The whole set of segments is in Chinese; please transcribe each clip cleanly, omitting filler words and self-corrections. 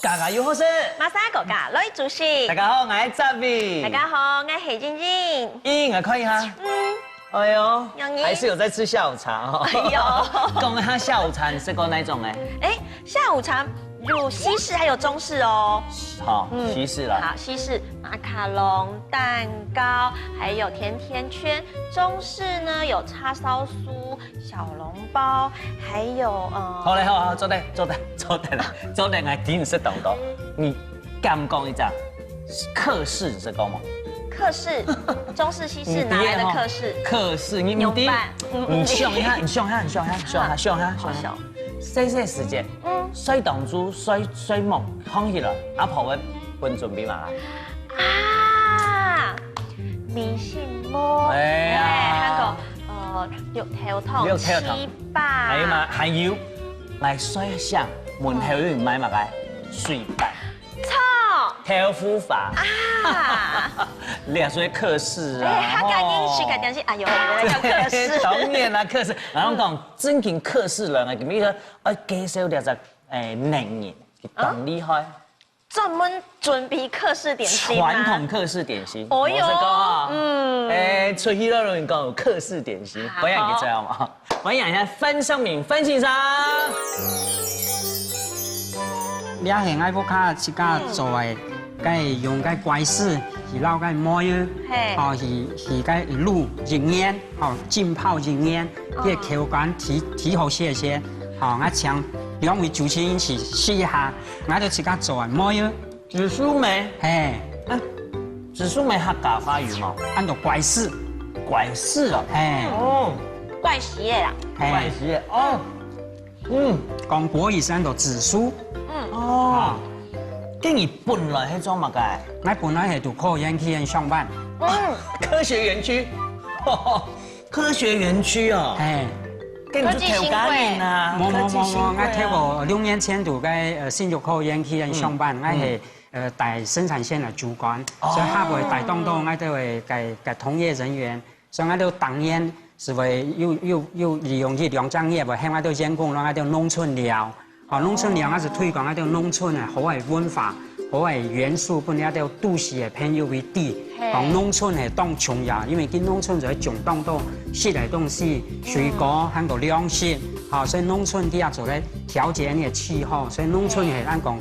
家家有好事。马莎狗家乐主席。大家好，我係澤明。大家好，我係靜靜。咦，我看一下。哎呦，還是有在吃下午茶哦。哎呦，講下下午茶，你吃過哪種呢？下午茶有西式還有中式哦。好，西式啦。好，西式馬卡龍、蛋糕，還有甜甜圈。中式呢有叉燒酥、小籠包，還有好嘞，好，坐定啦，我聽你識懂講。你敢講一陣客式是講嗎？客式，中式、西式哪來的客式？客式，你想一下，你想一下。細時間，水當豬、水木放起來，阿婆會準備嘛？啊，米線鍋，哎呀，六條湯、七八，係嘛？還有，嚟水上門口有人買嘛嘅水板。豆腐法啊，你也說客式啊？他家己去家己，哎呦，叫客式。當然啦，客式。然後講真正客式人啊，咁樣啊，介紹啲就能人，咁厲害。專門準備客式點心啊？傳統客式點心。哦喲，出去都有人講有客式點心，不然你知道嗎？我養一下分上面分先生。你係愛不卡自家做嘅，該用該乖式，是撈該摸嘅，哦是該滷人煙，哦浸泡人煙，啲口感提好些，哦我請兩位主持人一起試一下，我就自家做嘅摸嘅。紫蘇梅，紫蘇梅客家話語嘛？按照乖式哦，怪時嘅啦，怪時哦，講國語是按照紫蘇。哦，跟你本來係做乜嘅？我本來係讀科研去上班。科學園區，科學園區哦。跟你做調解員啊？冇，我聽過2年前讀嘅新竹科研去上班，我係帶生產線嘅主管，所以下回帶動我都會嘅同業人員，所以我都當然是為又利用啲兩專業，喺我都員工，我都農村料。農村料我是推廣啲農村嘅好嘅文化、好嘅元素，本嚟都都市嘅偏優為低。講農村係當重要，因為啲農村就係種當到食嘅東西、水果，還有糧食，所以農村啲啊做咧調節呢個氣候，所以農村係按講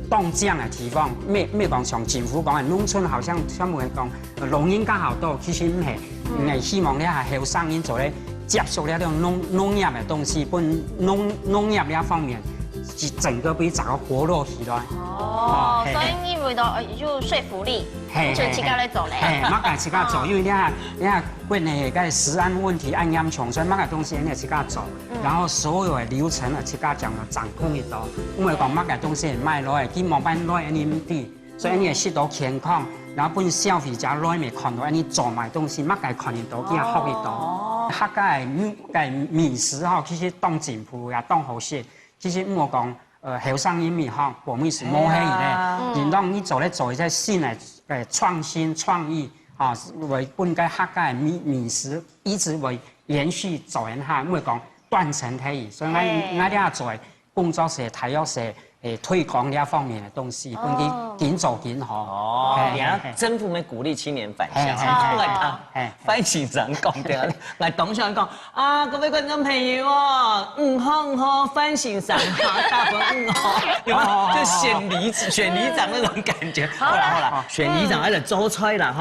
當這樣嘅地方，咩講像政府講嘅農村，好像冇人講農業較好多，其實唔係，係希望咧係後生人做咧接受咧啲農業嘅東西，本農業呢一方面。整個俾整個活絡起來。所以你為到有說服力，就自家嚟做咧。乜嘅自家做，因為你係關係嘅食安問題按嚴重，所以乜嘅東西你自家做，然後所有嘅流程啊自家掌控得到。因為講乜嘅東西係賣落嚟，佢冇辦法攞你唔啲，所以你係食到健康，然後本消費者攞咪看到你做賣東西，乜嘅看得到，佢係學得到。客家嘅美食其實當政府也當好事。其實我講，後生人咪學國美是冇起嘅，然當你做一隻新嘅創新創意，為本個客家嘅美食一直為延續走下去，因為講斷層可以，所以我哋做工作社、體育社推廣呢一方面嘅東西，本啲點做點好。然後政府咪鼓勵青年返鄉，嚟講，翻前陣講嘅，嚟董事長講啊，各位觀眾朋友好，翻前陣大本好，有冇？就選里長那種感覺。好啦，選里長喺度做菜啦，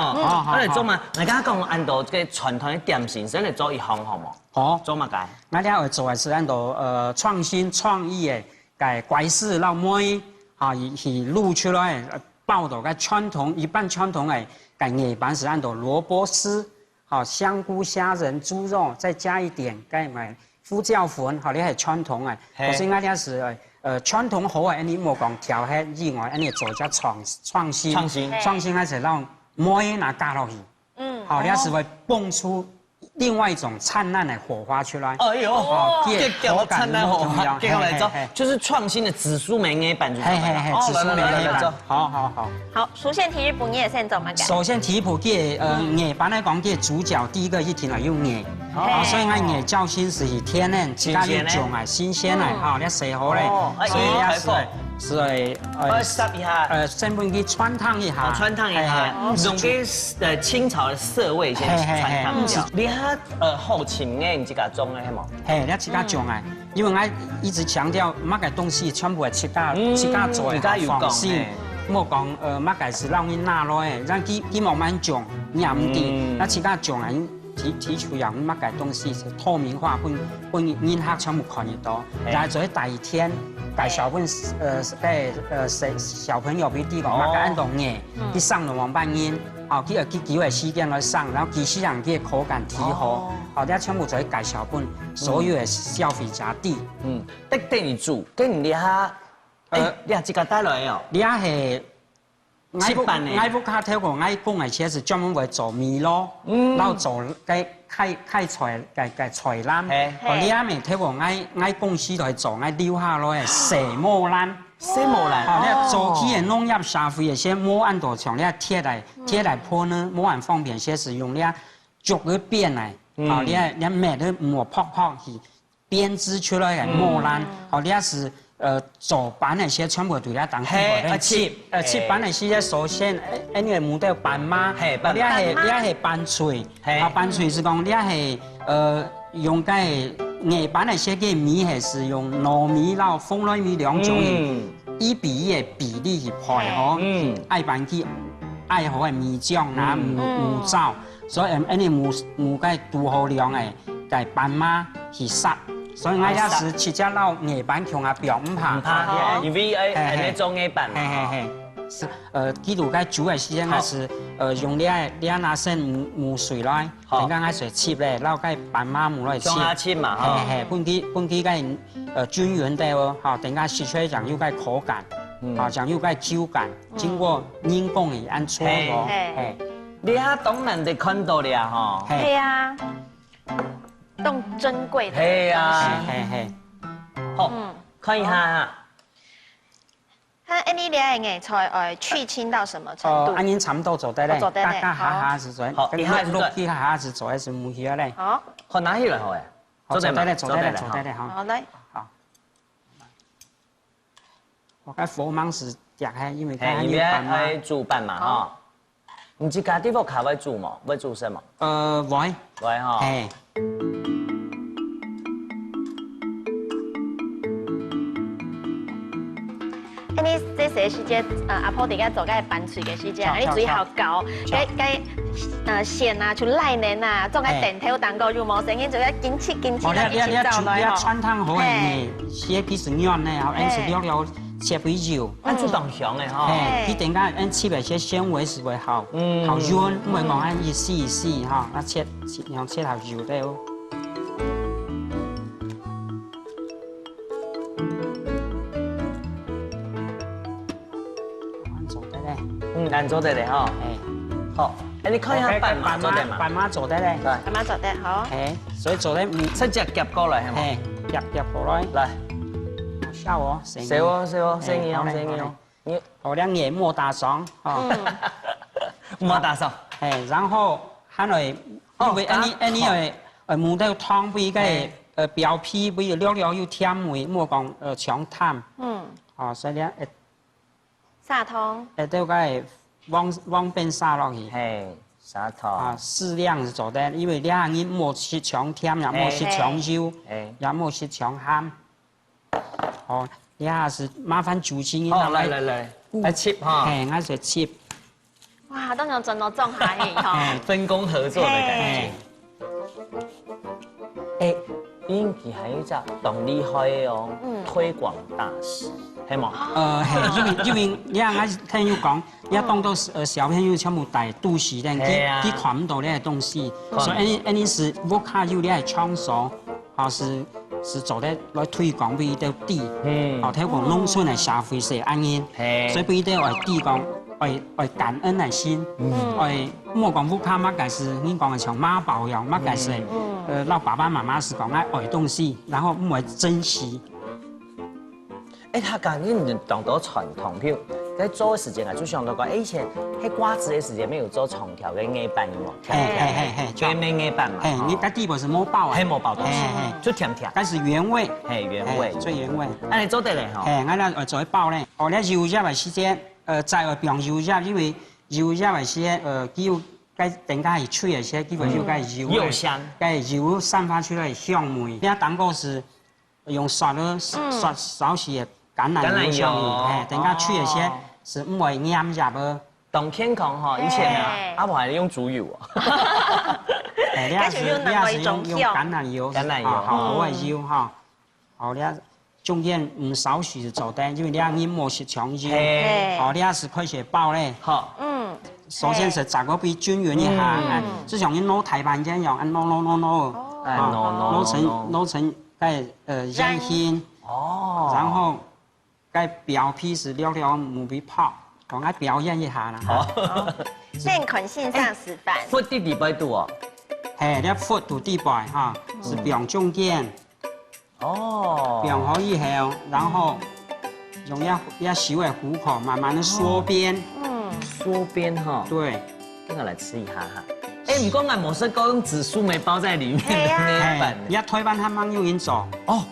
喺度做嘛？大家講按照嘅傳統嘅點心，先嚟做一項好冇？好，做乜嘅？我哋做係是按照創新創意嘅。嘅怪事老妹，而錄出來報導嘅傳統，一般傳統嘅夜班是按照蘿蔔絲、香菇、蝦仁、豬肉，再加一點胡椒粉，你係傳統嘅。所以我哋是傳統好嘅，你冇講調喺以外，你做隻創新係是讓妹拿加落去，你是會蹦出另外一種燦爛的火花出來。哎呦，口感燦爛火花，給我來做，就是創新的紫蘇梅嘅版主。紫蘇梅嘅版。好，首先提日本夜先做乜嘅？首先提日本嘅夜班嚟講嘅主角，第一個一定係用夜，所以我夜較新是天然，自家要種新鮮嚟，你食好咧，所以也是是会煠一下，先本去穿烫一下，穿烫一下，用给清朝的色味先穿烫掉。你哈后勤的你这个种的系冇？嘿，你自家种的，因为我一直强调，乜嘅东西全部係自家做嘅，放心。莫讲乜嘅是让人拿落嘅，咱佢慢慢种，你也唔知，那自家种啊，提出嚟乜嘅东西是透明化，本人客全部看得到。然後在第二天，介紹本小朋友俾啲講乜嘅按動嘅，佢上咗黃斑煙，哦，佢幾個時間來上，然後其實人嘅口感提好，哦，啲全部在介紹本所有嘅消費者啲。得你煮，跟你哈。你係自己帶來哦？你係我不卡睇過，我講嘅車是專門為做米咯，然後做嘅開菜嘅菜籃。哦，你阿未睇過我公司就係做我留下來嘅蛇毛籃。蛇毛籃。哦，你做起嘅農業社會嘅些毛按度長，你貼來鋪呢，毛按方便些是用你竹嘅邊嚟，哦，你買的磨泡去編織出來嘅毛籃，哦，你是。做板那些全部都要當切板那些首先，因為冇得板嘛，你係板脆，板脆是講你係用嘅硬板那些嘅米係是用糯米撈蜂糯米兩種1比1嘅比例去配好，愛板去愛好嘅米漿拿木罩，所以因為冇嘅度好量嘅嘅板嘛去殺。所以我也是直接撈硬板強啊，表唔怕。因為那種硬板嘛。是基督嘅煮嘅時間，我是用你拿些木水來，等間我水切咧，撈個板媽木來切。將它切嘛，半幾個均勻的哦，好，等間切出來講有個口感，好，講有個口感，經過人工嘅按搓過。你喺東南就看到了哈。係啊。用珍貴的。係啊，好，看一下。看你哋嘅菜去青到什麼程度？安然差唔多做得咧，大家下是做，好，一下六下是做，是冇嘢咧。好，看哪一類好誒？做得咧，好。好嚟。好。我嘅火芒是夾開，因為係煮飯嘛，哈。唔知家啲屋卡會煮冇？會煮什麼？會哈。你這時間阿婆哋家做嘅拌脆嘅時間，你最好搞嘅線啊，像內年啊，做嘅電條蛋糕就冇聲音，就要緊切來一起走來吼。穿燙好嘅，寫幾時軟咧，後按是了切肥肉，按做當香嘅哈。佢等間按切嘅些纖維是會好軟，唔會講按一絲哈，那切好肉的哦。難做得咧嗬，好，你看一下斑馬做得嘛？斑馬做得咧，斑馬做得好，所以做得直接夾過來係咪？夾過來，來，笑我，聲音，好兩嘢莫打爽，莫打爽，然後還來，因為你冇得湯比個表皮比了有甜味，莫講強淡，所以咧，砂糖，都個往邊撒落去，砂糖，適量是做得，因為你人莫食強甜，也莫食強油，也莫食強鹹，哦，你下是麻煩煮先，來切哈，我就切，哇，都有整到種下去哈，分工合作的感覺，應佢係一隻動厲害哦，推廣大使。係嘛？因為你我聽要講，你當到小朋友全部大都市咧，佢看唔到呢個東西，所以你是屋卡要你係創所，是做得來推廣俾到啲，睇講農村嘅社會是安然，所以俾到我啲講，我感恩嘅心，我莫講屋卡乜嘅是，你講嘅像媽寶樣，乜嘅是，讓爸爸媽媽是講愛東西，然後唔會珍惜。他講你當到傳統，譬如在做的时间啊，就想到讲，以前喺瓜子的时间没有做长条嘅硬板嘛，专门硬板嘛。你在地板是冇爆啊？系冇爆东西，就甜甜。但是原味，系原味，最原味。那你做得嚟吼？我咧做爆咧，我咧油入嘅時間，在我用油入，因為油入嘅時間，叫該等下係脆嘅些，基本就該油。油香。該油散發出來香味。呢蛋糕是用刷少些橄欖油上面，等下脆嘅些是唔會黏入嘅。當天空吼，以前啊，阿婆係用豬油啊。你係用橄欖油，好多嘅油哈，好咧。中間唔少許做得，因為你按摩是強油，好，你是開始爆咧，好，首先是炸個比均勻一下，就像你攞台板這樣，按攞成煙熏，哦，然後該表皮是撩冇被泡，講來表演一下啦，好，現款線上示範，闊啲地擺度哦，你闊度地擺哈，是表中間。哦，表好以後，然後用一小嘅虎口，慢慢的縮邊。縮邊哈。對，跟我來吃一下哈。哎，唔講我冇識講用紫蘇梅包在裡面的那一版。一推翻他們用做。哦，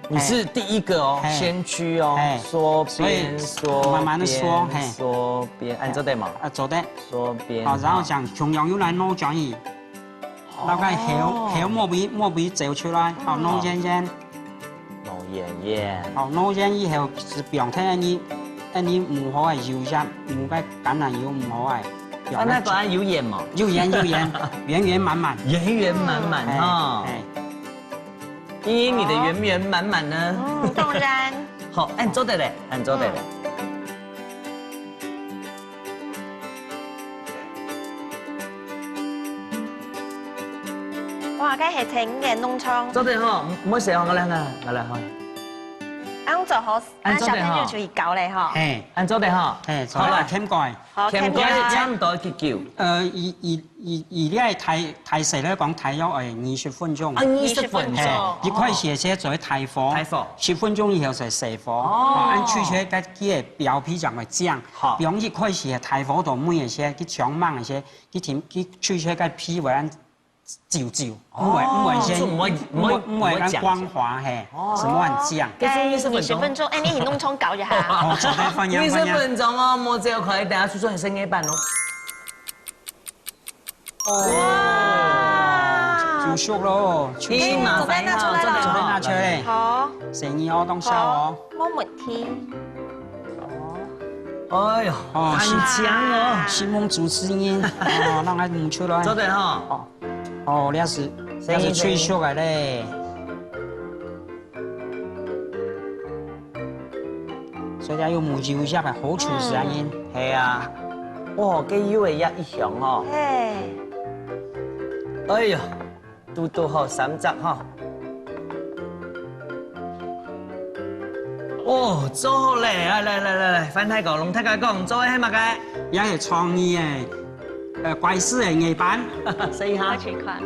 你是第一個哦，先驅哦。縮邊，縮慢慢的縮，縮邊，按做得嘛？做得。縮邊。好，然後將同樣要來攞轉移。大概後莫比走出來，好弄圓圓，好弄圓以後是表態你唔好係油入，唔該橄欖油唔好係。那個油鹽嘛？油鹽，圓圓滿滿。圓圓滿滿哈。依你的圓圓滿滿呢？當然。好，按做得嘞，按做得嘞。哇，梗係整嘅農場。做得好，唔好食我嚟啦，我嚟開。按做好，按小朋友就易搞咧嗬。係，按做得好。好啦，添蓋。好，添蓋差唔多結叫。而呢係太細咧，講太要20分鐘。20分鐘。你可以寫些做太火。太火。10分鐘以後就細火。哦。按脆脆嘅嘅表皮就會漿。好。不用一開始太火度燜一些，佢強猛一些，佢甜佢脆脆嘅皮會按照，唔會按光滑係，是冇按漿。20分鐘，哎，你去農場搞一下。哦，20分鐘哦，冇這個可以，等下出出係生嘢版咯。哇！就熟咯，咦，麻煩啦，做得拿出嚟。好。成意我當燒哦。冇問題。哎呦，很香哦！新聞主持人，哦，讓佢唔出來。做得好。哦，你是脆熟嘅咧。所以要冇油入係好長時間。係啊。哇，幾油嘅一香哦。哎呀，嘟好3汁哈。哦，做好咧！來，翻太講，龍太講，做喺乜嘅？也係創意嘅，怪師嘅藝版，試下。去看。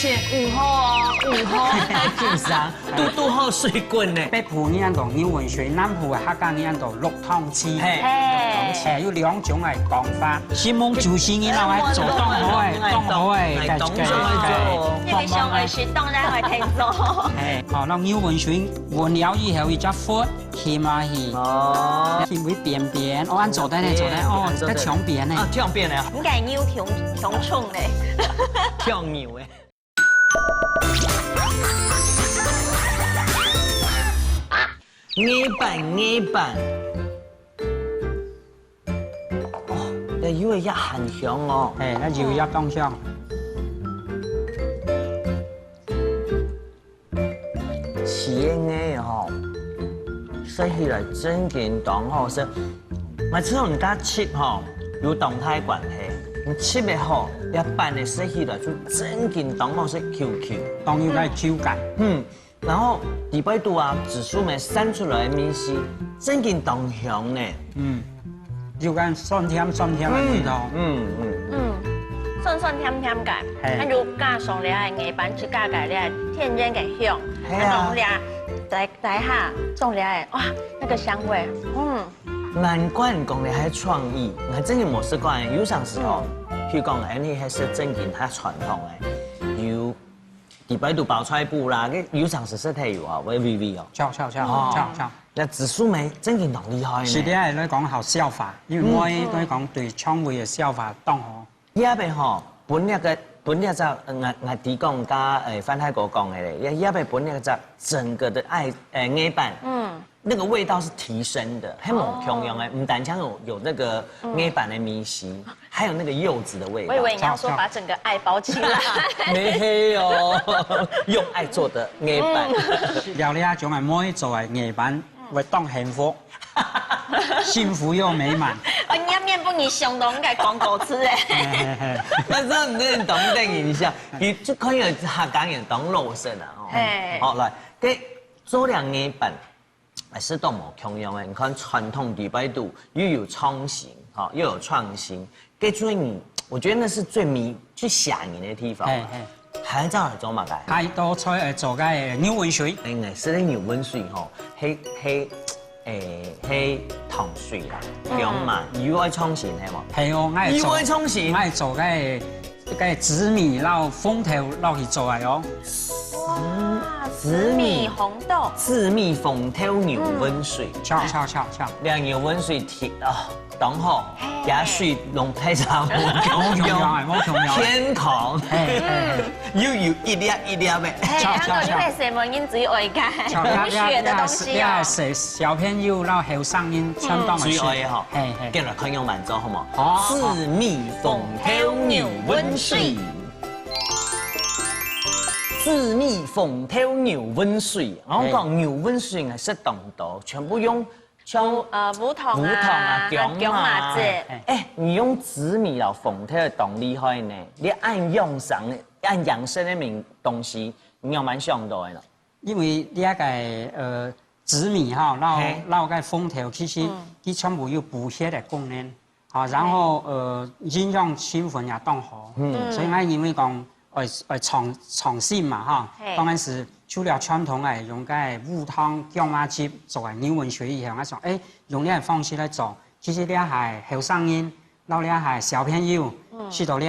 5號喺橋上，嘟好水滾呢。北部呢度牛文水，南部客家呢度綠湯雞。係，有2種嘅講法。新聞主持人啦，係做當好嘅，因為上去說當然會聽到。係，好，那牛文水換了以後，一隻火起埋去，佢會變變。我按做得咧，哦，得搶變咧。搶變咧。點解牛搶衝咧？搶牛嘅。硬板，哦，你以為一很香哦，那油一當香，说起来真紧当好说，我这种加切吼有动态关系，你切的好，一般的说起来就真紧当好说 QQ， 当然该口感。然后第八度啊，紫苏梅散出来的米丝真紧当香呢。有间酸甜的味道。酸酸甜甜感，它如加上了的牙板去加改了天然的香，它弄了在下种了哇那个香味，难怪你讲的还创意，我真嘅模式讲有上时候，譬如讲你还是真紧它传统的，有第八度爆菜布啦，有上时是睇有啊，微微哦，巧。那紫苏梅真紧当厉害呢。是啲係咧講學笑法，因為我咧講對腸胃嘅笑法當好。一邊吼，本日就我提供加范太哥講嘅咧，一邊本日就整個的牙板，那個味道是提升的，還冇同樣誒，唔單止有那個牙板的米絲，還有那個柚子的味道。我以為你要說把整個愛包起來。沒有，用愛做的牙板。有呢一種係可以做係牙板，會當幸福。幸福又美滿。我捏面不你相當嘅廣告詞誒。但是唔能懂得影響，你就可以客家人當肉身啊。好來，給做兩牙板，是都冇同樣嘅。你看傳統地擺度又有創新，又有創新。給最你，我覺得那是最嚇人的地方。還走嚟做乜嘅？太多菜做嘅牛溫水。是啲牛溫水吼，係糖水啦，咁嘛，有愛創新係冇？係哦，有愛創新，愛做嘅紫米撈風頭撈去做嘅哦。哇，紫米紅豆，紫米風頭牛溫水，巧。兩牛溫水鐵啊，當好，也水弄太少，冇天堂，又有一粒一粒嘅。巧，因為什麼因最愛嘅，學的東西啊。食小朋友然後後生音相當最愛嗬，跟來看用慢做好冇？紫米風頭牛溫水。紫米風頭牛溫水，我講牛溫水係適當度，全部用無糖啊、薑麻子。你用紫米老風頭當厲害呢？你按用上按養生的名東西，你有蠻想到的咯。因為呢一個紫米哈撈個風頭，其實佢全部有補血的功能，啊，然後營養成分也當好，所以我因為講。創新嘛哈，當然是除了傳統嘅用嘅烏湯薑麻汁做嘅牛溫水以後，我想用呢個方式來做，其實呢係後生人，到呢係小朋友，食到呢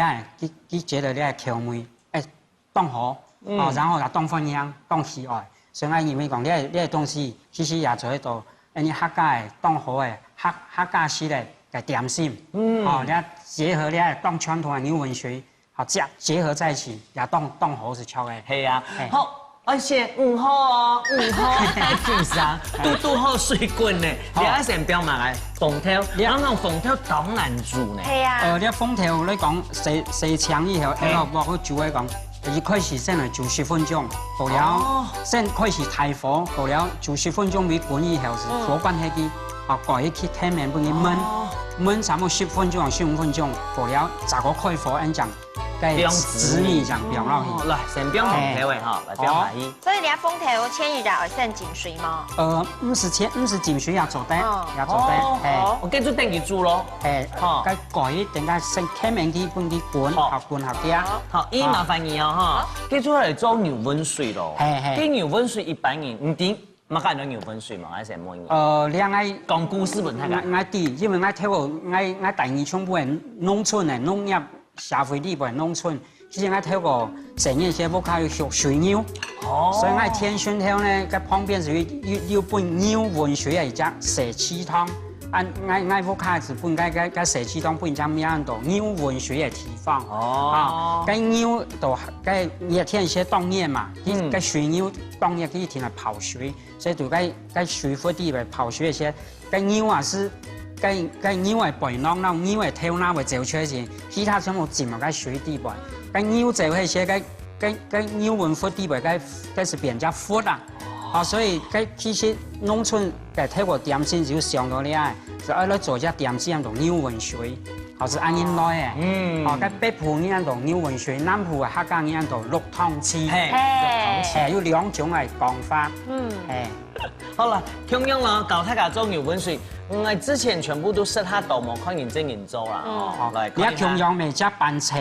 佢覺得呢口味當好，然後又當歡迎當喜愛，所以我認為講呢個東西其實也做得到，你客家嘅當好嘅客家式嘅點心，呢結合呢當傳統嘅牛溫水。好，結合在一起，也當好是巧嘅。係啊，好，而且好哦，好，其實都好水滾呢。你一成標埋嚟風頭，然後風頭當難煮呢。係啊。呢風頭你講四強以後，我煮嚟講，一開始先嚟煮10分鐘，過了先開始大火，過了煮10分鐘，未滾以後是火關起佢，蓋起開面俾佢燜差唔多10分鐘15分鐘，過了再個開火咁樣。用紫米這樣標落去，來先標風頭嘅哈，來標下去。所以你風頭千二會先浸水嗎？唔是浸水也做得，也做得。我跟住等佢煮咯。該蓋等下先開面啲半啲滾，學滾學啲啊。好，依麻煩你哦哈，跟住嚟做牛溫水咯。跟牛溫水一般人唔點，乜解用牛溫水嘛？還是乜嘢？你愛講故事本睇愛啲，因為愛睇過愛第二全部係農村嘅農業。社會呢部係農村，其實我睇過成日些屋企要學水牛，所以我天選頭呢，個旁邊是要半牛溫水嚟隻蛇翅湯，我屋企是半個蛇翅湯半隻咩度牛溫水嚟提放，個牛度個熱天些凍熱嘛，個水牛凍熱佢天嚟泡水，所以就個水庫地嚟泡水些，個牛啊是。個牛係背囊，然後牛係頭囊會走出來先，其他全部浸落個水底部。個牛走迄些個牛紋腹底部，個是比較闊啊。哦，所以其实农村嘅睇個點心就上到咧，就愛嚟做只點心同牛雲水，或是安因來嘅。哦，嘅北部呢度牛雲水，南部客家呢度綠湯翅。有兩種嘅講法。好了，中央咯，搞大家做牛粉水，我之前全部都識下豆冇看認真研究啦。哦，來，你喺中央咪只班車，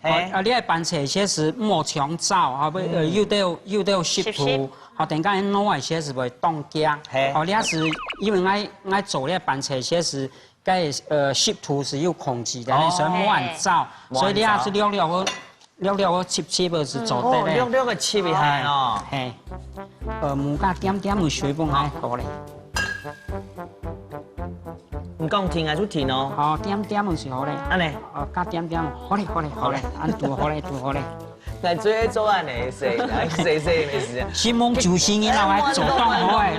你喺班車些是莫搶走，後尾又到食譜，後突然間攞嚟些是會凍僵。哦，你是因為我做呢班車些是。食圖是有控制的，所以冇人走，所以你也是溜個切嘅是做得咧。溜個切嘅係哦。係，唔加點嘅水分係好咧。唔講甜係都甜哦。哦，點嘅是好咧。安尼，加點，好咧，安度好咧。我最愛做安尼食嘅事。希望就是你老愛做當好嘅，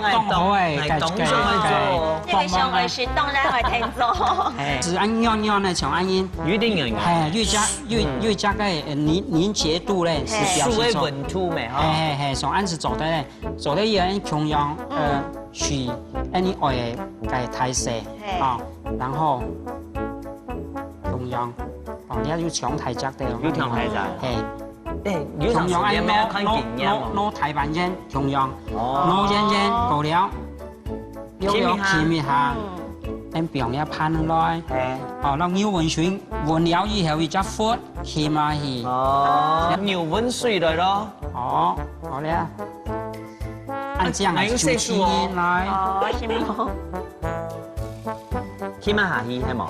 這個上回是當然會聽做。是按樣咧，像按因，一定有。越加個凝結度咧是表示說。穩土咩？哈。像按是做得咧，做得要按中央去按你愛嘅態勢啊，然後中央你要搶台腳的。要搶台腳。中央按攞台灣人中央，攞人過了，溜起咪下，按表了攀來，哦，讓牛溫水溫了以後，伊只闊起嘛去。哦，牛溫水來咯。哦，好咧，按這樣嚟煮起來。哦，是冇。起碼下去係冇。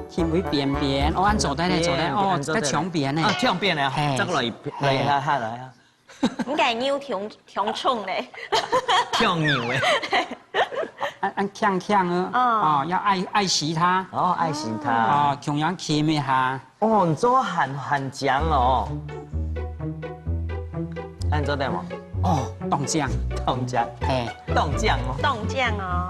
天會變，我按做得咧，哦，在牆邊咧。牆邊咧，執嚟下。唔計牛強衝咧。強牛誒。按鏘啊！哦，要愛惜它。哦，愛惜它。哦，中央起咪下。哦，你做很強哦。按做得冇？哦，凍醬。凍醬。凍醬哦。凍醬哦。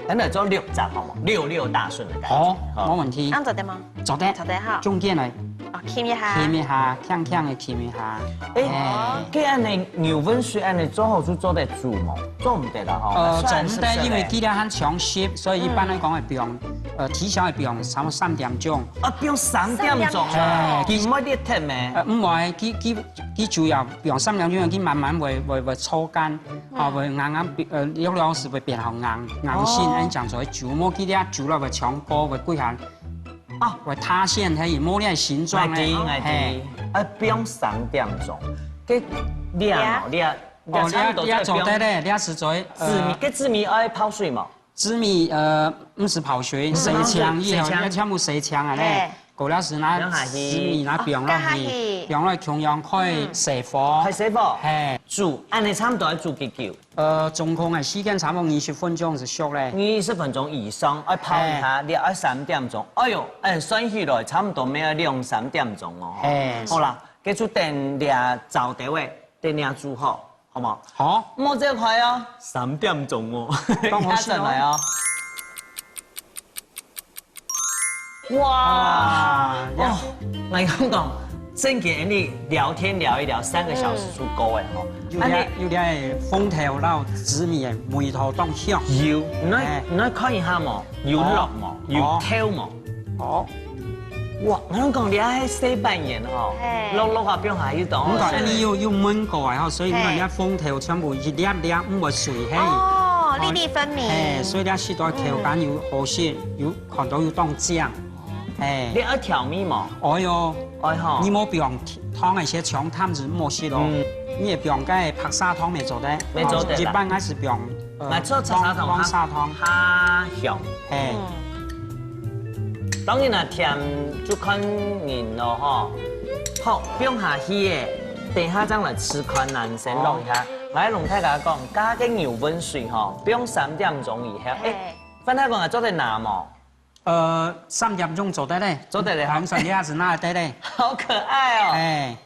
咱嚟做6集好冇？6大順嘅感覺。好，冇問題。啱做得嗎？做得好。中間嚟。哦，醃一下。醃一下，鏘嘅醃一下。佢按你牛粉水按你做好就做得煮冇？做唔得啦嗬。做唔得，因為佢哋很搶濕，所以一般嚟講係不用，提前係不用差唔多3點鐘。不用3點鐘啊？佢唔可以熱貼咩？唔係，佢主要不用3點鐘，佢慢慢會搓乾，會硬，有時會變好硬性，咁講做煮，冇佢哋煮了會搶鍋，會貴下。會塌陷，可以摸呢個形狀咧。不用3點鐘。佢你做得咧，你是做紫米愛泡水冇？紫米唔是泡水，洗槍以後要全部洗槍啊咧。過了是拿紫米拿冰落去，冰落去中央可以熄火。可以熄火。煮，按你差唔多要煮幾久？總共嘅時間差唔多20分鐘是熟咧。20分鐘以上，要泡一下，你要3點鐘。哎呦，算起來差唔多要2-3點鐘哦。好啦，繼續等你走地位，等你煮好，好冇？好。冇這快啊，3點鐘哦。等我先嚟啊。哇！哦，我講正經你聊天聊一聊3個小時足夠誒吼。有啲風頭撈紫米嘅梅頭當香。有，你看一下冇？有落冇？有挑冇？哦。哇！我講你喺西班牙吼，落下邊下要當。我講你要燜過嚟吼，所以你睇風頭全部一粒粒唔會碎起。哦，粒粒分明。所以你試到口感有好些，有看到有當醬。你愛調味冇？愛喲，愛吼。你冇不用湯那些強湯是冇事咯。你也不用該拍砂湯沒做得。沒做得。一般還是不用。買做砂湯，砂湯較香。當然啦，甜就看人咯吼。好，不用下去嘅，等下再來吃看男生弄一下。我喺龍太甲講，加啲牛粉水吼，不用3點鐘以後。翻太講係做得難冇？3點鐘做得咧，做得咧，咁所以你係拿得咧。好可愛哦！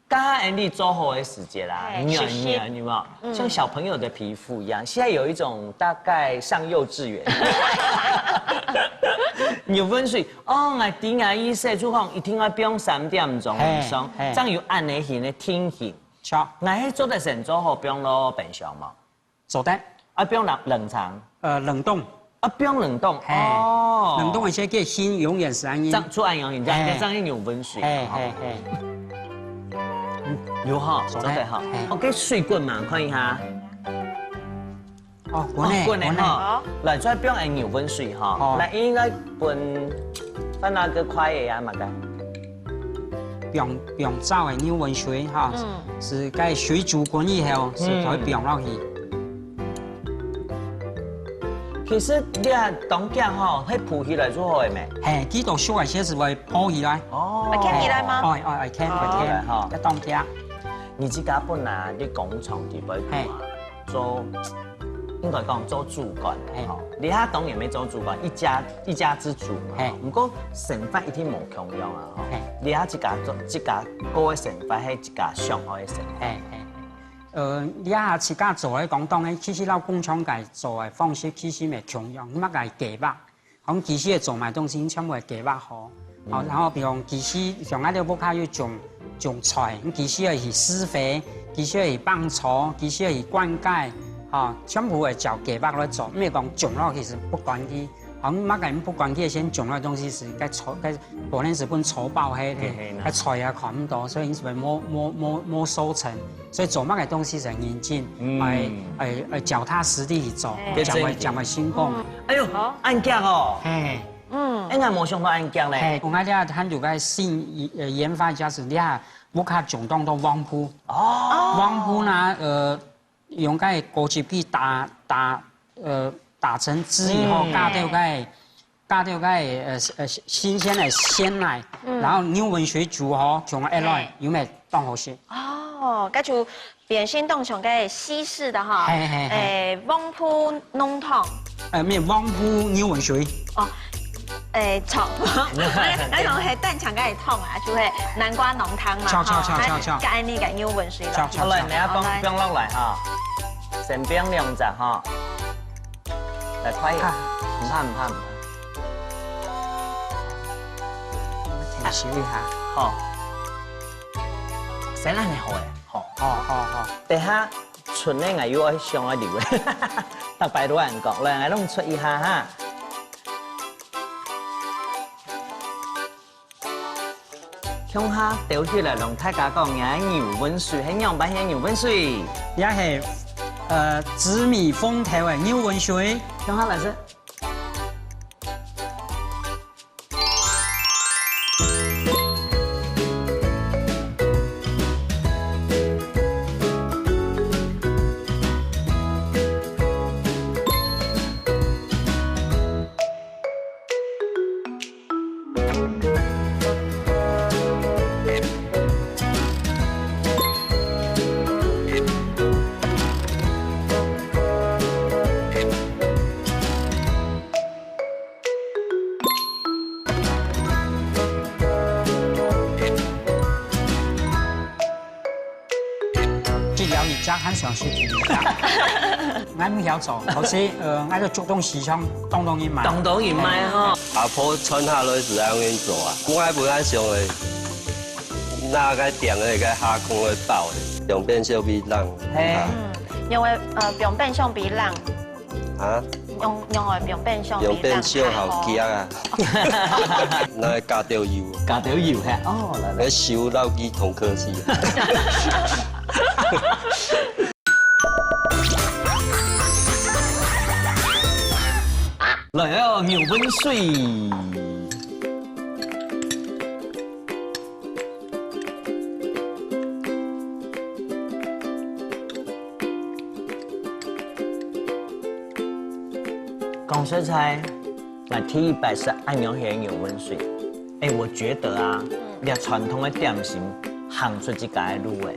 剛剛你做好的時間啦，你嘛，像小朋友的皮膚一樣，現在有一種大概上幼稚園。牛温水哦，我点下意思煮飯一定要冰3點鐘以上，這樣有按你型的天氣。錯，我喺做得成做好冰落冰箱嘛？做得。啊，冰冷藏。冷凍。啊，冰冷凍。哦。冷凍而且個心永遠是安逸。做按樣，這樣牛温水。有哈，做得好。OK， 水滾嘛，看一下。哦，滾嘞哈。來再冰係牛温水哈。來應該滾翻那個快嘅呀嘛個。冰糟的牛温水哈，是該水煮滾以後是可以冰落去。其實你啊當家哈，喺鋪起來做好嘅咩？係，幾度燒嘅些是會鋪起來。哦，會傾起來嗎？會傾哈，一當家。你自家本來啲工廠地位做，應該講做主管嘅吼。你遐當然要做主管，一家之主嘛。唔過成法一定冇共用啊吼。你遐一家好嘅成法係一家上好嘅成法。你遐自家做嘅講當然，其實เรา工廠界做嘅方式其實咪共用，乜嘅計劃，咁其實做埋東西全部係計劃好。然後比如其實像我哋屋企要種菜，咁其實係施肥，其實係幫草，其實係灌溉，全部係照計劃來做。咩講種落其實不管啲，咁乜嘅不管啲先種落東西是該草該可能是本草包喺嘅，該菜啊看唔到，所以係冇收成。所以做乜嘅東西就嚴謹，係腳踏實地去做，講為辛苦。哎呦，按腳哦。應該冇想到按腳咧。我哋睇到嘅新研發就是你啊，屋企種當到黃鋪。哦。黃鋪呢，用個果汁機打成汁以後，加掉個新鮮的鮮奶，然後牛温水煮好，從個一來有咩當好食。哦，嗰就變性凍上個西式的哈，黃鋪濃湯。咩黃鋪牛温水？哦。湯，嗰種係蛋腸嘅湯啊，就係南瓜濃湯嘛，加呢個牛温水落。好啦，你一放冰落嚟哈，成冰2隻哈，嚟快啲，唔怕。調少一下，好，洗爛係好嘅，好。等下純咧，我要愛上一條嘅，特別多人講咧，我都出一下哈。鄉下掉起來同大家講，嘢牛温水係樣板嘅牛温水，也係紫米風頭嘅牛温水。鄉下嚟先。很想去體驗，我唔曉做，好似我就主動時常當然買，哈。阿婆穿下來是安樣做啊？我係本來想嘅，那個店嘅個下空嘅包嘅，用變小米冷。用嘅用變相比冷。啊？用嘅用變相比冷。用變小好夾啊！那加掉油。加掉油係哦，嚟。你燒老雞同客氣。來哦，牛温水。講食材，我提議擺是按樣係牛温水。我覺得啊，你傳統的點心行出一家路我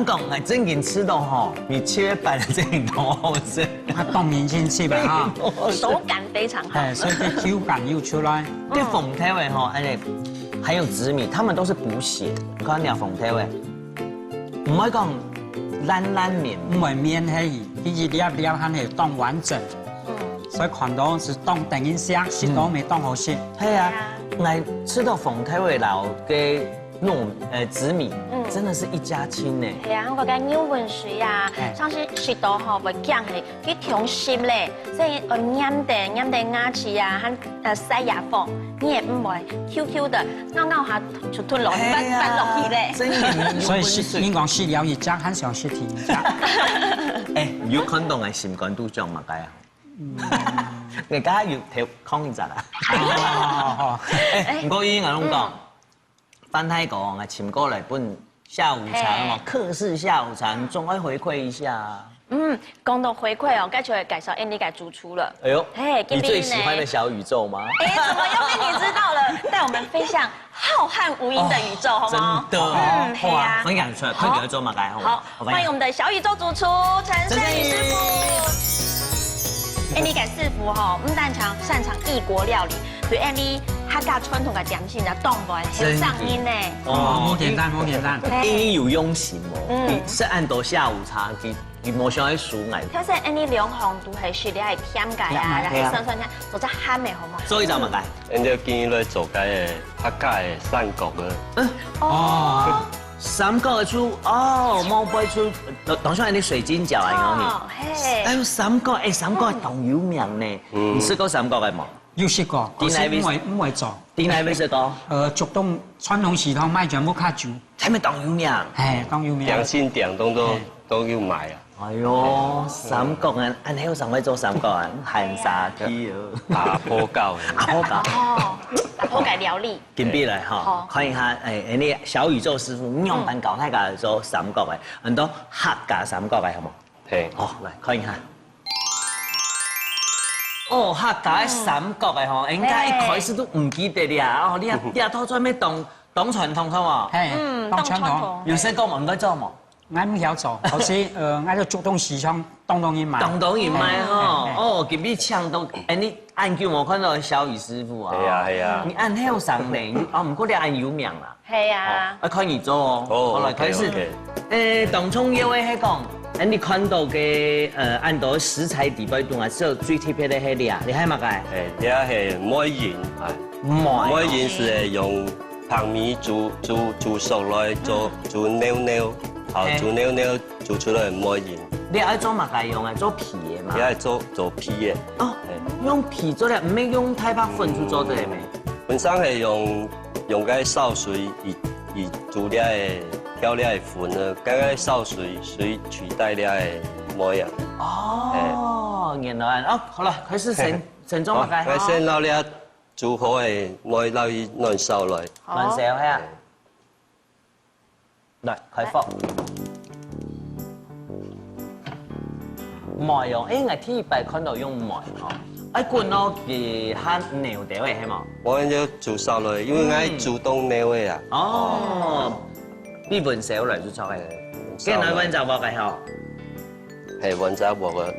講，我最近吃到哈，比7月8日最近都好食。我當年先吃吧哈，手感非常好。所以啲口感又出來。啲鳳體味哈，還有紫米，他們都是補血。你看啲鳳體味，唔可以講爛麵，唔係麵係，其實粒粒係當完整。所以看到是当等因食，食到没当好食。系啊，来吃到凤體味樓嘅紫米，真的是一家親呢。係啊，我講牛混水啊，像是食到吼會講係佢調心咧，所以黏地牙齒啊，和塞牙縫，你也唔會 Q 的，咬下就吞落翻落去咧。所以你講食了一隻，很想食第二隻。誒，如果看到係心肝都漲嘛計啊？你家要調康一陣啊？誒，唔過依我攏講。翻泰國啊，請過來本下午茶哦，客式下午茶，總會回饋一下。講到回饋哦，該就會介紹 Andy 嘅主廚了。哎呦，你最喜歡的小宇宙嗎？哎，怎麼又被你知道了？帶我們飛向浩瀚無垠的宇宙，好嗎？真的，哇，分享出來，快點做嘛，該好。好，歡迎我們的小宇宙主廚陳勝宇師傅。Andy 嘅師傅吼，唔但擅長異國料理，對 Andy 客家傳統嘅點心啊，當唔係上癮呢。好簡單。Andy 有用心哦，食晏到下午茶，佢冇想去數藝。睇下 Andy 兩項都係食你係甜嘅啊，然後酸酸嘅，做只鹹嘅好冇？所以就嘛該。Andy 建議你做嘅客家嘅三角嘅。哦。三角嘅出哦，冇背出，當初係啲水晶餃嚟講嘅。哎呦，三角係當有名呢。你試過三角嘅冇？有試過，可是唔會做。點解未試過？竹東傳統時湯賣全部卡住，係咪當有名？係當有名。良心店都要買啊！哎呦，三角啊，按喺上位做三角啊，鹹沙皮哦。阿婆教嘅。阿婆教。哦，阿婆嘅料理。準備嚟哈，看一下你小宇宙師傅你用辦搞太家做三角嘅，很多客家三角嘅好冇？係。哦，嚟看一下。哦，客家三角嘅嗬，應該一開始都唔記得啦。哦，你阿拖咗咩當傳統好冇？係，當傳統。有些歌唔該做冇？我唔曉做，可是我就竹東時裝當然買。當然買嗬，哦，今日搶到，你按叫我看到小宇師傅啊。係啊。你按後上嚟，哦，唔過你按有名啦。係啊。我看你做哦。好來開始。當初因為係講。你看到嘅按到食材地位仲係做最特別嘅係啲啊，你係乜嘅？啲係梅鹽，梅鹽是用白米煮熟來做尿，好煮尿做出來梅鹽。你係做乜嘅用啊？做皮嘅嘛？你係做皮嘅。哦，用皮做咧，唔係用太白粉去做嘅咩？本身係用嘅燒水而煮啲嘅。調料嘅粉呢，剛剛燒水取代了嘅模樣。哦，原來哦，好啦，開始成裝乜嘅？我先撈了煮好嘅，我撈去亂燒來。亂燒係啊。嚟，開火。梅用，我第一擺看到用梅哦。罐咯，係慳牛條嘅係冇？我要煮燒來，因為我煮凍牛嘅啊。哦。呢盤小嚟做錯嘅，跟住揾就鑊嘅嗬，係揾就鑊嘅，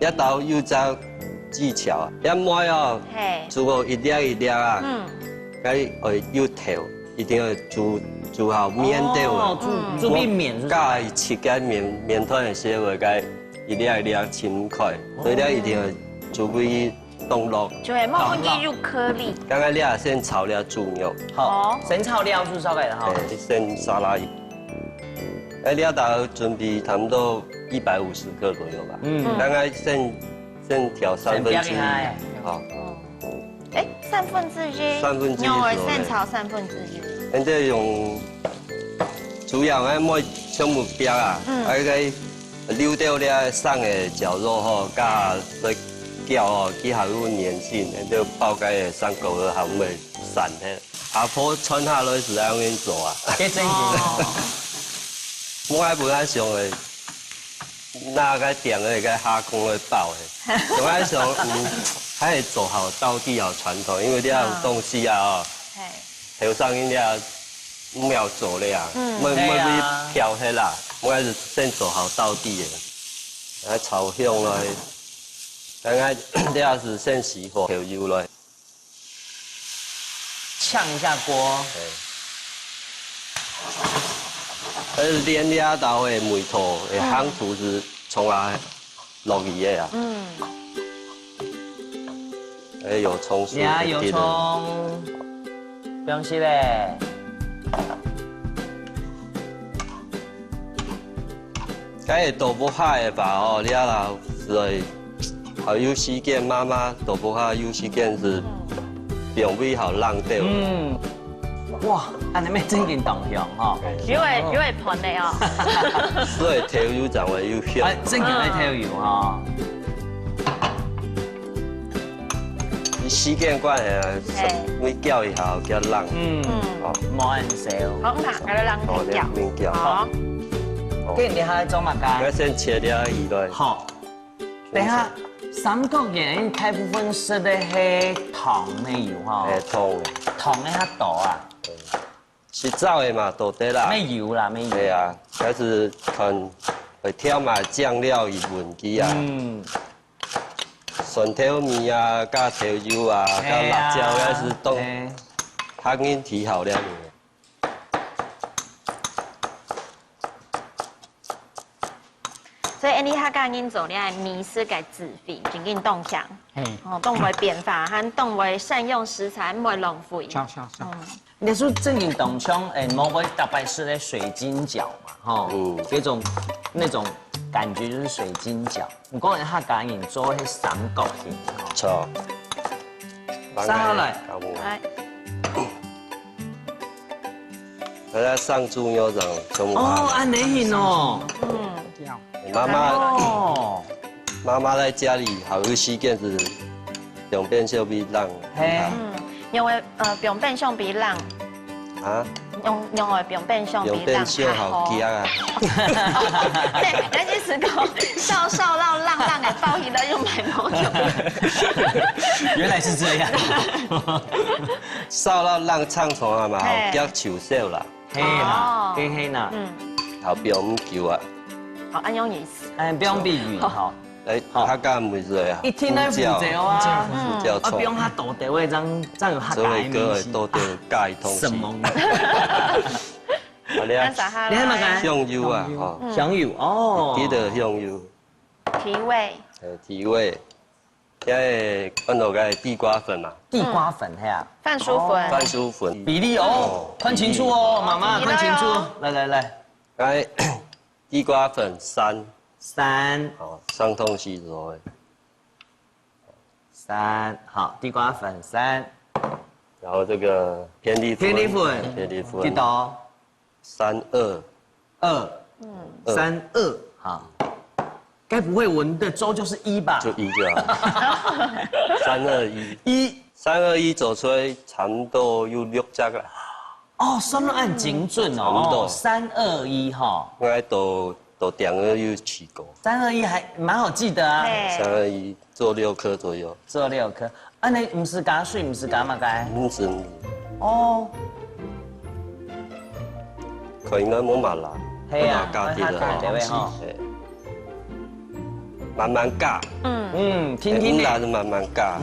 一道要找技巧，一買哦，煮個一粒啊，佢要調，一定要煮好面條啊，煮啲面，加切嘅面團嘅時候，佢一粒切開，所以咧一定要煮佢。凍落，就係冇易入顆粒。剛剛你先炒了豬肉，好，先炒料煮燒嘅哈。先沙拉，你要大概準備差不多150克左右吧。剛剛先調1/3，好。1/3，牛耳先炒1/3。跟住用主要嘅每全部標啊，嗰個溜掉了生嘅絞肉嗬，加水。叫哦，佢係有粘性嘅，就包解嘅三角嘅係唔會散嘅。阿婆穿下來是咁樣做啊。幾正嘅。我係本來想嘅，那個店嘅個下空嘅包嘅，我係想係做好到底好傳統，因為啲東西啊，頭上應該唔要做咧啊，唔會漂起啦，我係先做好到底嘅，嚟炒香來。剛剛你要是先熄火，調油來，嗆一下鍋。練了到嘅梅頭嘅香土是從來落鱼的啊。还有葱酥，呀，油葱，不用洗嘞。该豆腐蟹的吧哦，你啊是，还有时间妈妈豆腐蟹有时间是并未好浪掉。哇，安尼咩正经动向吼。因为盆的哦。所以头油才会有香。正经爱挑油吼。时间关系啊，我搅一下叫浪。冇按烧。好，那给它让它搅。面搅。好。跟你下做嘛干？我先切了鱼来。好。等下，三角形大部分食的係糖的油吼。糖的。糖的較多啊。是走的嘛，多得啦。咩油啦，咩油。对啊，开始看会挑嘛酱料与文具啊。蒜头面啊，加调油啊，加辣椒，开始都他已经提好了。所以你他刚因做咧米是该自费，仅仅动向，动为变化，和动为善用食材，唔会浪费。你说正经动向，莫会特别是咧水晶饺嘛，吼，那种感觉就是水晶饺。不过他赶紧做迄三角形，错。上好来，来。我在上猪肉上全部。哦，安尼型哦。妈妈在家里好有时间是两边小比浪。用的用变相比浪。啊？用的用变相比浪。变相好夹啊。对，咱意思讲少到浪的包鱼的用买毛球。原来是这样。少到浪唱床啊嘛，好夹手手啦。嘿啦，嘿啦。好不用球啊。好，按用意思。不用避雨哈。他干唔对啊？一天来负责啊，不用他多地位，这样有他改个多点改通什么？你看啥哈？你看嘛干？香油啊，香油哦。记得香油。提味。提味。按照个地瓜粉嘛。地瓜粉嘿啊。番薯粉。番薯粉。比例哦，看清楚哦，妈妈看清楚。来。来，地瓜粉3。好，上通西肉的。3，好，地瓜粉3。然后这个偏粒粉。几多？32。32，好。该不会我们的粥就是1吧？就1就好。321走出来差不多有6只啦。哦，算得按精准哦。321哈。我都点了有7个。321还蛮好记得啊。321做6颗左右。做6颗，啊，你不是加水，不是加嘛该？不是。哦。可应该冇麻辣。系啊，加啲啦。慢慢加。听听的。是慢慢加。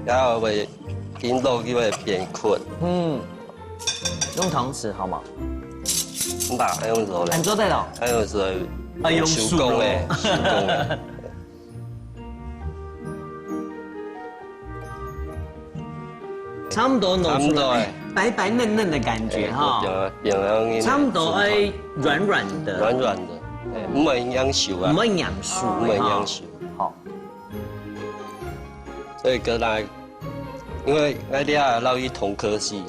然后会筋肉就会变宽。用汤匙好吗？唔吧，用手嘞。你做得了？用手。用手工嘞，手工嘞。差不多弄出来，白白嫩嫩的感觉哈。差不多哎，软软的。软软的，唔会养熟啊。唔会养熟，唔会养熟。好。所以个来，因为我哋啊捞去同科系，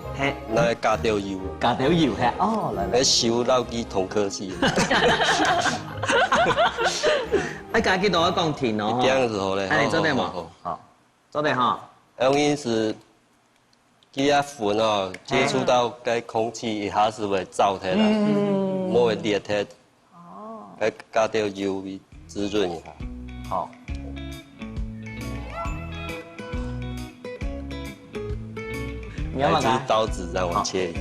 那加掉油。加掉油嘿，哦来。烧捞去同科系。哎，家己都要讲停哦。这样子好嘞。哎，你做得嘛？好，做得哈。原因是。佢啊粉哦，接触到cái空气一下子会燥起来，冇会裂起。哦。该加掉油滋润一下。好。你要拿刀子让我切一下。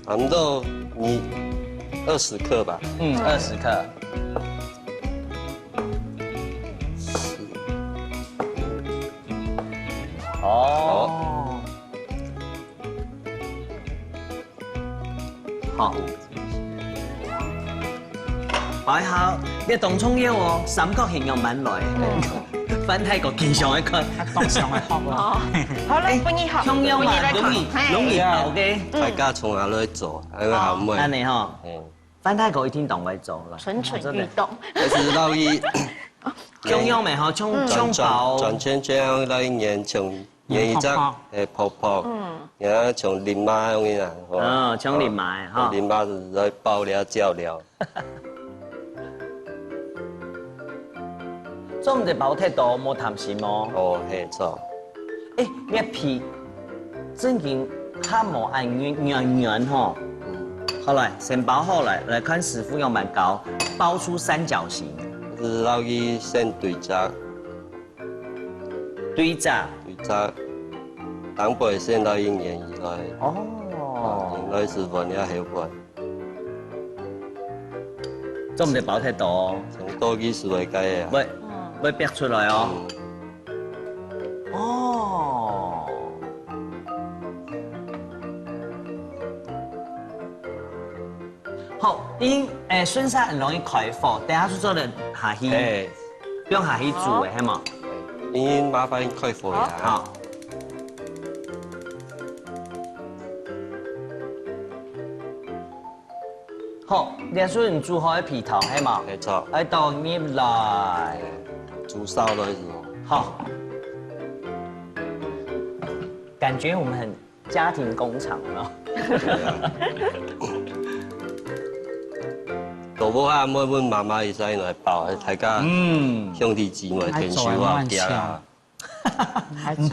差不多你20克吧。20克。哦。好。擺好，你當葱腰哦，三角形又蠻來。翻泰國經常去看。當上係學咯。好啦，半夜學。葱腰嘛，容易爆嘅。大家從哪裏做？那個好妹。安尼吼，翻泰國一天當會做啦。蠢蠢欲動。就是老一。葱腰咪好，葱爆。轉圈圈老一年從年一隻泡泡，然後從淋麻咁樣。哦，從淋麻哈。淋麻是在爆料照料。做唔得包太多，冇貪心哦。哦，係做。誒，你皮真件較冇按圓吼。好來，先包好來看師傅用蠻高，包出三角形。是老一先對折。對折。當背先到一年以來。哦。應該是份也係份。做唔得包太多。從多幾時為計啊？喂。會逼出來哦。哦。好，因筍沙很容易開火，等下去做的下去，不用下去煮的，係嘛？因麻煩開火呀。好。好，你說你煮好的皮頭，係嘛？沒錯。喺倒入來。煮燒的時候，好，感覺我們很家庭工廠咯。做冇下每本媽媽伊使來包，大家兄弟姊妹天手啊，夾啊。唔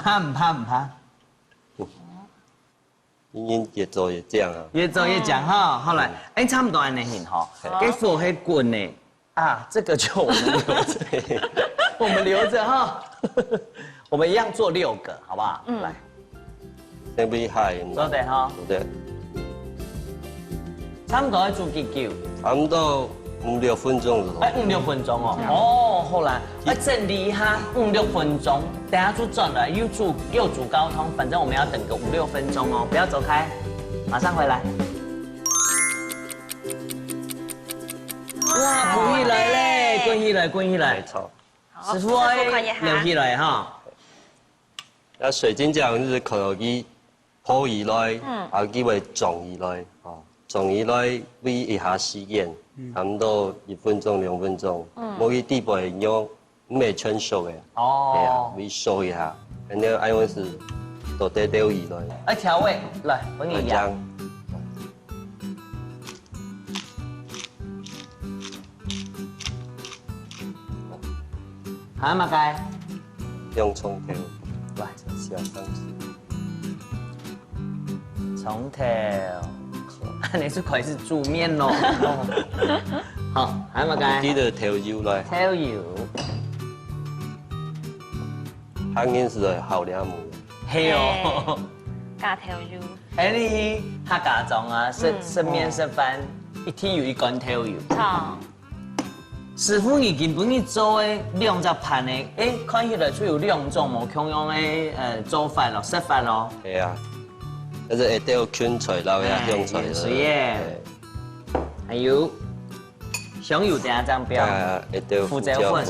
怕。因越做越正啊。越做越正哈，好來，哎，差不多安尼型哈，給火黑滾呢，啊，這個就我們留着。我們留着哈，我們一樣做6個，好不好？來，那邊係做得哈，做得，差不多要煮幾久？差不多5-6分鐘就好。哎，5-6分鐘哦。哦，好啦，我整理一下5-6分鐘，等下就轉了，又煮高湯，反正我們要等個5-6分鐘哦，不要走開，馬上回來。哇，滾起來嘞，滾起來。沒錯。師傅留起來哈。那水晶醬就是可能佢鋪以來，有機會撞以來，撞以來煨一下時間，差唔多1分鐘2分鐘，冇去地步用唔係全熟嘅，係啊，煨熟一下，然後愛用是多啲料以來。哎，調味，來，幫你揚。還有乜雞？用蔥條，來，下上去。蔥條，你是可以是煮麵咯。好，還有乜雞？記得調油來。調油。香煙是來好兩門。係哦。加調油。哎，你客家種啊，食麵食飯，一天有一罐調油。好。師傅已經幫你做誒2隻盤誒，誒看起來就有2種冇同樣誒做法咯，食法咯。係啊，嗰隻一條圈菜撈呀香菜。是耶。還有香油等下這樣標。胡椒粉。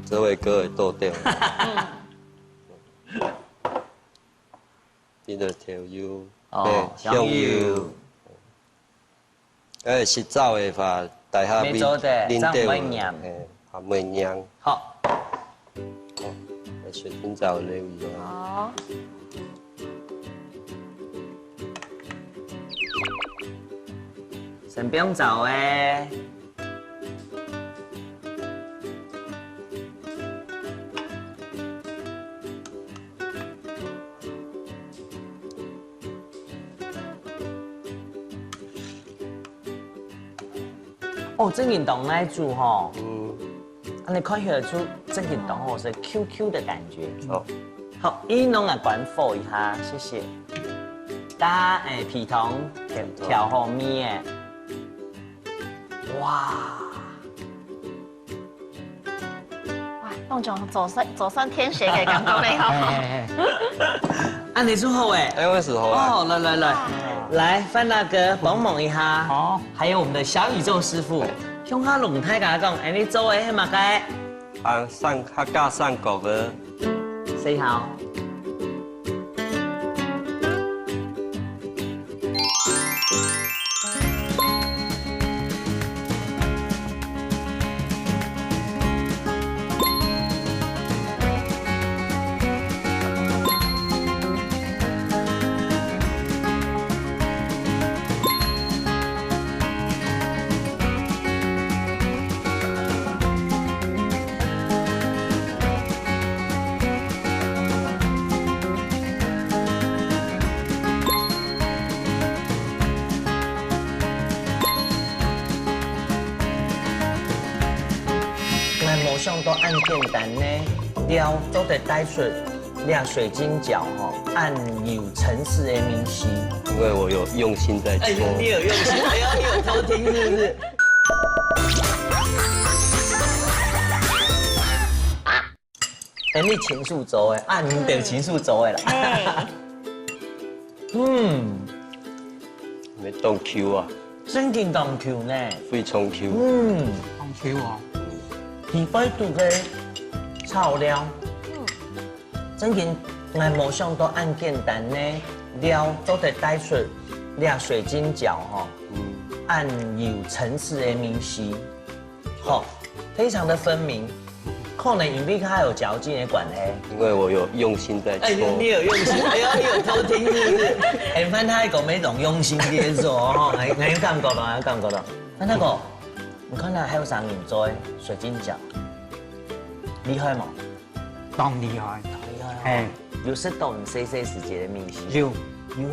這位哥會多掉。記得調油。哦，香油。誒洗澡嘅話，大下面這樣唔會黏，唔會黏。好，水晶澡料咗。哦。先不用走誒。哦，正經凍來煮吼，你看起來出正經凍吼是 QQ 的感覺。好，好，依弄啊關火一下，謝謝。加皮糖調好面，哇！哇，那種走上天水嘅感覺你好。啊，你煮好誒？因為是好啊。哦，來，来，范大哥帮忙一下。好，还有我们的小宇宙师傅，向下龙太甲讲，哎，你做的迄嘛该？上客家上国的，谁好？上都按键单呢，料做得带水，俩水晶饺吼，按有层次的明细。因为我有用心在做。哎呦，你有用心，哎呦，你有偷听是不是？哎，你情绪走的，按你得情绪走的啦。嗯，没动 Q 啊，真劲动 Q 呢，非常 Q。放球哦。皮摆度嘅炒料，真劲，我冇上到按键单呢，料做得带水，俩水晶饺吼，按有层次的明细，吼，非常的分明，可能因为它有嚼劲的关系。因为我有用心在做。哎呦，你有用心，哎呦，你有偷听是不是？哎，范太公每种用心在做吼，哎，有感觉到，有感觉到。范太公，你看那还有啥人做水晶饺？厉害吗？当厉害。厉害。哎，有识到你细细时节的明星。有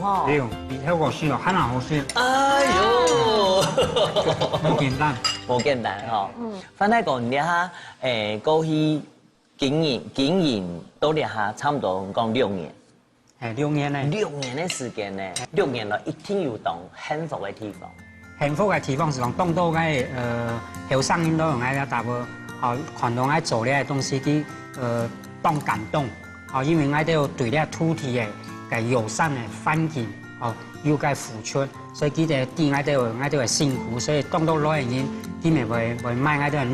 哈。有，比迄個書還難好食。哎呦，好簡單。冇簡單吼。范太公，你哈過去經營到你下差唔多講6年。係6年呢。6年的時間呢，6年來一定有當幸福嘅地方。幸福嘅地方是講當到嘅後生人都用喺大部。好，看到愛做呢個東西去當感動，好，因為愛都要對呢個土地嘅友善嘅環境，好，要嘅付出，所以佢哋啲愛都係辛苦，所以當到老人院，佢咪會賣愛都係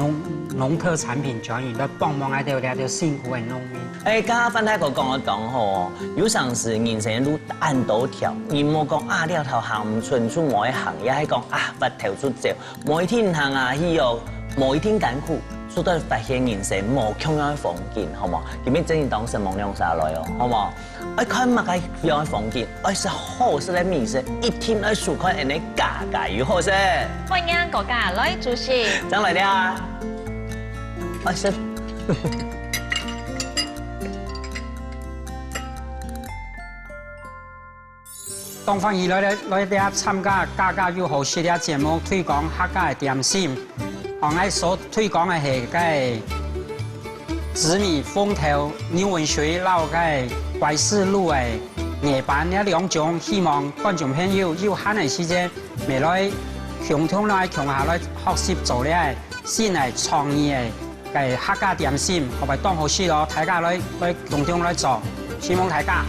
農特產品轉移，都幫忙愛都係辛苦嘅農民。哎，剛剛范太公講我講吼，有陣時人生路按倒條，而冇講啊了頭行唔順出某一行業，係講啊拔頭出走，某一天行啊去哦，某一天艱苦。都都發現人生無同樣嘅風景，好冇？咁樣真係當成夢想下來哦，好冇？愛看乜嘅樣嘅風景，愛食好食嘅美食，一天愛數看人哋家又好食。歡迎國家來主席。張來了啊！愛食。東方兒來啲參加家家有好食啲節目，推廣客家嘅點心。我愛所推廣嘅係個紫米鳳頭牛文水撈個懷石路嘅夜班呢2種，希望觀眾朋友有閒嘅時間，未來共同來共下來學習做呢個新嘅創意嘅客家點心，同埋當好食咯，大家來共同來做，希望大家。